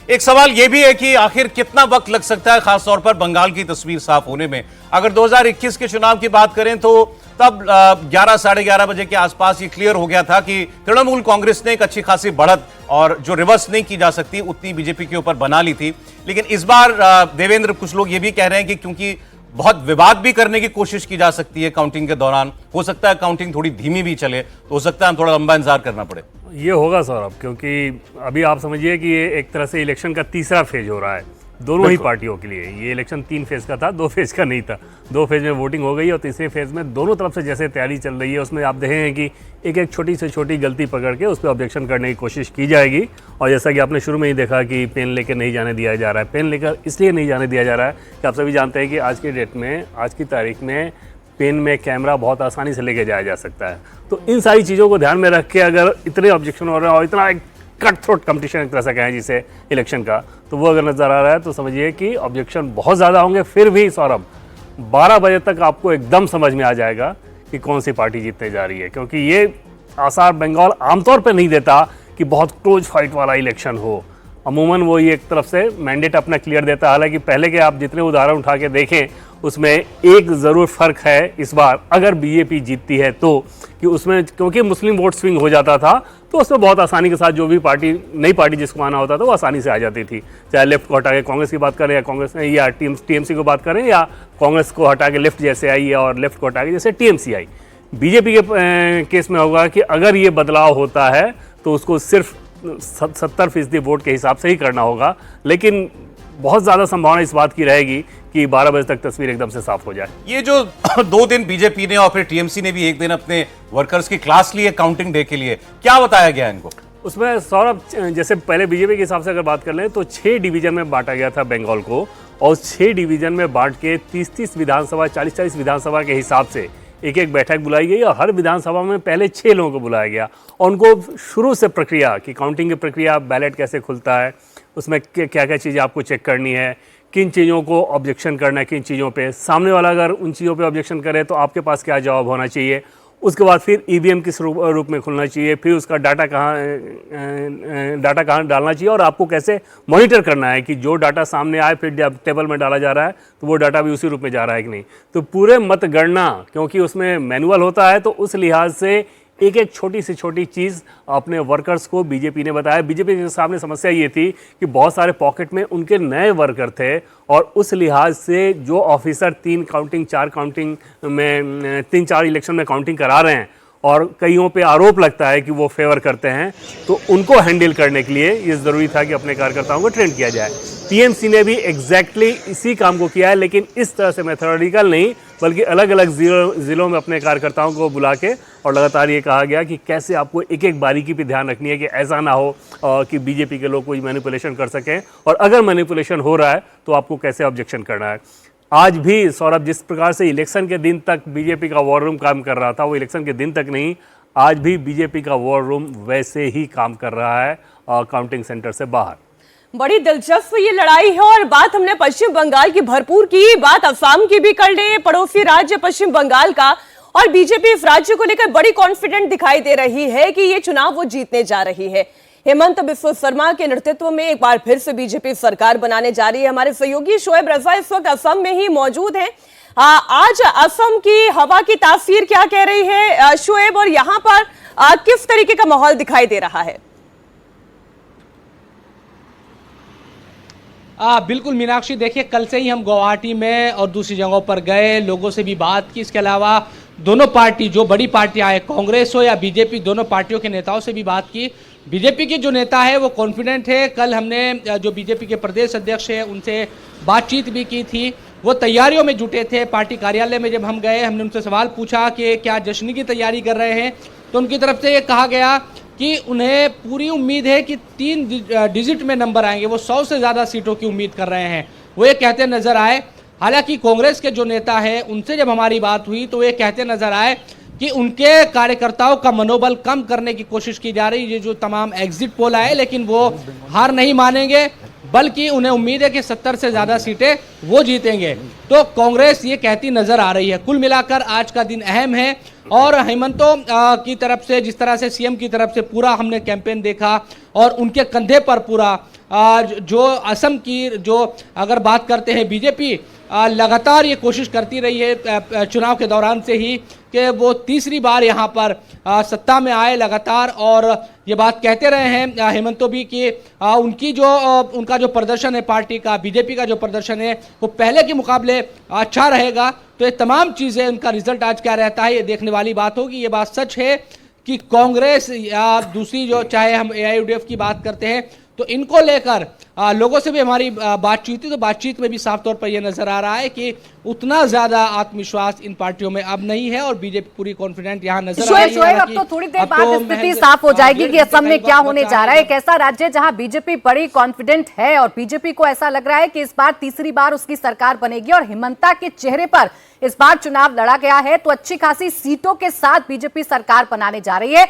एक सवाल यह भी है कि आखिर कितना वक्त लग सकता है खासतौर पर बंगाल की तस्वीर साफ होने में। अगर 2021 के चुनाव की बात करें तो तब 11 साढ़े 11 बजे के आसपास ये क्लियर हो गया था कि तृणमूल कांग्रेस ने एक अच्छी खासी बढ़त और जो रिवर्स नहीं की जा सकती उतनी बीजेपी के ऊपर बना ली थी। लेकिन इस बार देवेंद्र, कुछ लोग ये भी कह रहे हैं कि क्योंकि बहुत विवाद भी करने की कोशिश की जा सकती है काउंटिंग के दौरान, हो सकता है काउंटिंग थोड़ी धीमी भी चले, तो हो सकता है हम थोड़ा लंबा इंतजार करना पड़े। ये होगा सौरभ, क्योंकि अभी आप समझिए कि ये एक तरह से इलेक्शन का तीसरा फेज हो रहा है दोनों ही पार्टियों के लिए। ये इलेक्शन 3 फेज का था, 2 फेज का नहीं था। 2 फेज में वोटिंग हो गई और तीसरे फेज में दोनों तरफ से जैसे तैयारी चल रही है उसमें आप देखेंगे कि एक एक छोटी से छोटी गलती पकड़ के उस पर ऑब्जेक्शन करने की कोशिश की जाएगी। और जैसा कि आपने शुरू में ही देखा कि पेन लेकर नहीं जाने दिया जा रहा है। पेन लेकर इसलिए नहीं जाने दिया जा रहा है कि आप सभी जानते हैं कि आज की डेट में, आज की तारीख में पेन में कैमरा बहुत आसानी से लेके जाया जा सकता है। तो इन सारी चीज़ों को ध्यान में रख के अगर इतने ऑब्जेक्शन हो रहे हैं और इतना एक कट थ्रोट कंपटीशन एक तरह से कहें जिसे इलेक्शन का, तो वो अगर नज़र आ रहा है तो समझिए कि ऑब्जेक्शन बहुत ज़्यादा होंगे। फिर भी सौरभ 12 बजे तक आपको एकदम समझ में आ जाएगा कि कौन सी पार्टी जीतने जा रही है, क्योंकि ये आसार बंगाल आमतौर पर नहीं देता कि बहुत क्लोज फाइट वाला इलेक्शन हो। अमूमन वो ये एक तरफ से मैंडेट अपना क्लियर देता है। हालांकि पहले के आप जितने उदाहरण उठा के देखें उसमें एक ज़रूर फ़र्क है इस बार अगर बीजेपी जीतती है तो, कि उसमें क्योंकि मुस्लिम वोट स्विंग हो जाता था तो उसमें बहुत आसानी के साथ जो भी पार्टी, नई पार्टी जिसको आना होता था वो आसानी से आ जाती थी। चाहे लेफ्ट को हटा के कांग्रेस की बात करें या कांग्रेस या टीएमसी को बात करें, या कांग्रेस को हटा के लेफ्ट जैसे आई और लेफ्ट को हटा के जैसे टीएमसी आई। बीजेपी के केस में होगा कि अगर ये बदलाव होता है तो उसको सिर्फ 70% वोट के हिसाब से ही करना होगा। लेकिन बहुत ज़्यादा संभावना इस बात की रहेगी कि 12 बजे तक तस्वीर एकदम से साफ हो जाए। ये जो 2 दिन बीजेपी ने और फिर टीएमसी ने भी एक दिन अपने वर्कर्स की क्लास ली है काउंटिंग डे के लिए, क्या बताया गया इनको? उसमें सौरभ, जैसे पहले बीजेपी के हिसाब से अगर बात कर लें तो 6 डिवीजन में बांटा गया था बंगाल को, और 6 डिवीजन में बांट के 30-30 विधानसभा, 40-40 विधानसभा के हिसाब से एक एक बैठक बुलाई गई और हर विधानसभा में पहले 6 लोगों को बुलाया गया और उनको शुरू से प्रक्रिया की काउंटिंग की प्रक्रिया, बैलेट कैसे खुलता है, उसमें क्या क्या चीज़ें आपको चेक करनी है, किन चीज़ों को ऑब्जेक्शन करना है, किन चीज़ों पे, सामने वाला अगर उन चीज़ों पे ऑब्जेक्शन करे तो आपके पास क्या जवाब होना चाहिए, उसके बाद फिर ईवीएम किस रूप में खुलना चाहिए, फिर उसका डाटा कहाँ डालना चाहिए और आपको कैसे मॉनिटर करना है कि जो डाटा सामने आए फिर जब टेबल में डाला जा रहा है तो वो डाटा भी उसी रूप में जा रहा है कि नहीं। तो पूरे मतगणना, क्योंकि उसमें मैनुअल होता है तो उस लिहाज से एक एक छोटी से छोटी चीज़ अपने वर्कर्स को बीजेपी ने बताया। बीजेपी के सामने समस्या ये थी कि बहुत सारे पॉकेट में उनके नए वर्कर थे और उस लिहाज से जो ऑफिसर 3 काउंटिंग 4 काउंटिंग में 3-4 इलेक्शन में काउंटिंग करा रहे हैं और कईयों पे आरोप लगता है कि वो फेवर करते हैं, तो उनको हैंडल करने के लिए ये ज़रूरी था कि अपने कार्यकर्ताओं को ट्रेन किया जाए। टीएमसी ने भी एग्जैक्टली इसी काम को किया है, लेकिन इस तरह से मेथोडोलॉजिकल नहीं बल्कि अलग अलग ज़िलों में अपने कार्यकर्ताओं को बुला के और लगातार ये कहा गया कि कैसे आपको एक एक बारीकी पे ध्यान रखनी है कि ऐसा ना हो कि बीजेपी के लोग कोई मैनिपुलेशन कर सकें, और अगर मैनिपुलेशन हो रहा है तो आपको कैसे ऑब्जेक्शन करना है। आज भी सौरभ, जिस प्रकार से इलेक्शन के दिन तक बीजेपी का वॉर रूम काम कर रहा था, वो इलेक्शन के दिन तक नहीं, आज भी बीजेपी का वॉर रूम वैसे ही काम कर रहा है काउंटिंग सेंटर से बाहर। बड़ी दिलचस्प ये लड़ाई है और बात हमने पश्चिम बंगाल की भरपूर की, बात असम की भी कर ले, पड़ोसी राज्य पश्चिम बंगाल का, और बीजेपी इस राज्य को लेकर बड़ी कॉन्फिडेंट दिखाई दे रही है कि ये चुनाव वो जीतने जा रही है। हेमंत बिस्वा शर्मा के नेतृत्व में एक बार फिर से बीजेपी सरकार बनाने जा रही है। हमारे सहयोगी शोएब रजा इस वक्त असम में ही मौजूद हैं। आज असम की हवा की तासीर क्या कह रही है शोएब, और यहाँ पर किस तरीके का माहौल दिखाई दे रहा है? बिल्कुल मीनाक्षी, देखिए कल से ही हम गुवाहाटी में और दूसरी जगहों पर गए, लोगों से भी बात की। इसके अलावा दोनों पार्टी, जो बड़ी पार्टियां हैं, कांग्रेस हो या बीजेपी, दोनों पार्टियों के नेताओं से भी बात की। बीजेपी के जो नेता है वो कॉन्फिडेंट है। कल हमने जो बीजेपी के प्रदेश अध्यक्ष हैं उनसे बातचीत भी की थी, वो तैयारियों में जुटे थे। पार्टी कार्यालय में जब हम गए, हमने उनसे सवाल पूछा कि क्या जश्न की तैयारी कर रहे हैं, तो उनकी तरफ से ये कहा गया कि उन्हें पूरी उम्मीद है कि 3 डिजिट में नंबर आएंगे। वो 100 से ज़्यादा सीटों की उम्मीद कर रहे हैं, वो ये कहते नजर आए। हालांकि कांग्रेस के जो नेता हैं उनसे जब हमारी बात हुई तो ये कहते नजर आए कि उनके कार्यकर्ताओं का मनोबल कम करने की कोशिश की जा रही है। ये जो तमाम एग्जिट पोल आए, लेकिन वो हार नहीं मानेंगे, बल्कि उन्हें उम्मीद है कि 70 से ज़्यादा सीटें वो जीतेंगे। तो कांग्रेस ये कहती नजर आ रही है। कुल मिलाकर आज का दिन अहम है और हेमंतो की तरफ से, जिस तरह से सीएम की तरफ से पूरा हमने कैंपेन देखा और उनके कंधे पर पूरा जो असम की जो अगर बात करते हैं बीजेपी लगातार ये कोशिश करती रही है चुनाव के दौरान से ही कि वो तीसरी बार यहाँ पर सत्ता में आए लगातार, और ये बात कहते रहे हैं हेमंतो भी कि उनका जो प्रदर्शन है पार्टी का, बीजेपी का जो प्रदर्शन है वो पहले के मुकाबले अच्छा रहेगा। तो ये तमाम चीज़ें, उनका रिजल्ट आज क्या रहता है ये देखने वाली बात होगी। ये बात सच है कि कांग्रेस या दूसरी जो, चाहे हम AIUDF की बात करते हैं, तो इनको लेकर लोगों से भी हमारी बातचीत थी, तो बातचीत में भी साफ तौर पर यह नजर आ रहा है कि उतना ज्यादा आत्मविश्वास इन पार्टियों में अब नहीं है और बीजेपी पूरी कॉन्फिडेंट यहाँ नजर आ रही है। अब तो थोड़ी देर बाद स्थिति साफ हो जाएगी कि असम में क्या होने जा रहा है। एक ऐसा राज्य जहां बीजेपी बड़ी कॉन्फिडेंट है और बीजेपी को ऐसा लग रहा है कि इस बार तीसरी बार उसकी सरकार बनेगी और हिमंता के चेहरे पर इस बार चुनाव लड़ा गया है, तो अच्छी खासी सीटों के साथ बीजेपी सरकार बनाने जा रही है।